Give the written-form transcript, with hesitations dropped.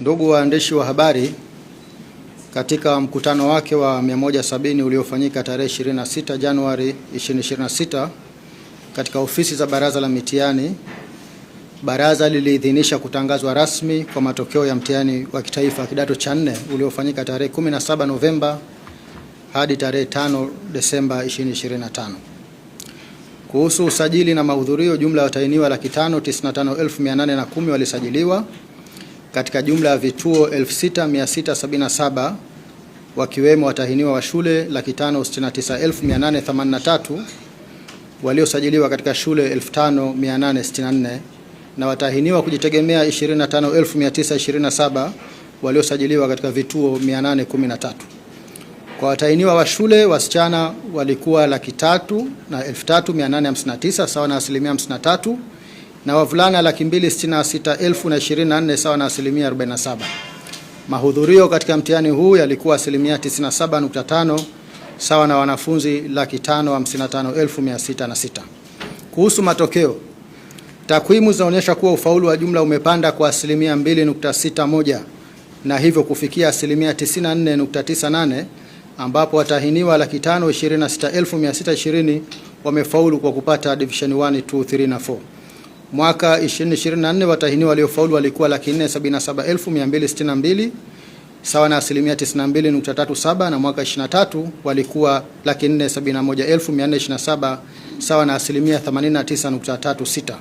Ndugu waandishi wa habari, katika mkutano wake wa 170 uliofanyika tarehe 26 Januari 2026 katika ofisi za Baraza la Mitihani, Baraza liliidhinisha kutangazwa rasmi kwa matokeo ya mtihani wa kitaifa kidato cha 4 uliofanyika tarehe 17 Novemba hadi tarehe 5 Desemba 2025. Kuhusu usajili na mahudhurio, jumla ya watahiniwa 595,810 walisajiliwa katika jumla ya vituo 6677, wakiwemo watahiniwa wa shule 569,883 waliosajiliwa katika shule 5864 na watahiniwa kujitegemea 25,927 waliosajiliwa katika vituo 813. Kwa watahiniwa wa shule, wasichana walikuwa 303,859 sawa na 53%, na wavulana 266,024 sawa na 47%. Mahudhurio katika mtihani huu yalikuwa 97.5 sawa na wanafunzi 555,606. Kuhusu matokeo, takwimu zinaonyesha kuwa ufaulu wa jumla umepanda kwa 2.61 na hivyo kufikia 94.98, ambapo watahiniwa 526,620 wamefaulu kwa kupata division 1, 2, 3 na 4. Mwaka 2024 watahiniwa waliofaulu walikuwa 477,262 sawa na 92.37, na mwaka 2023 walikuwa 471,427 sawa na 89.36.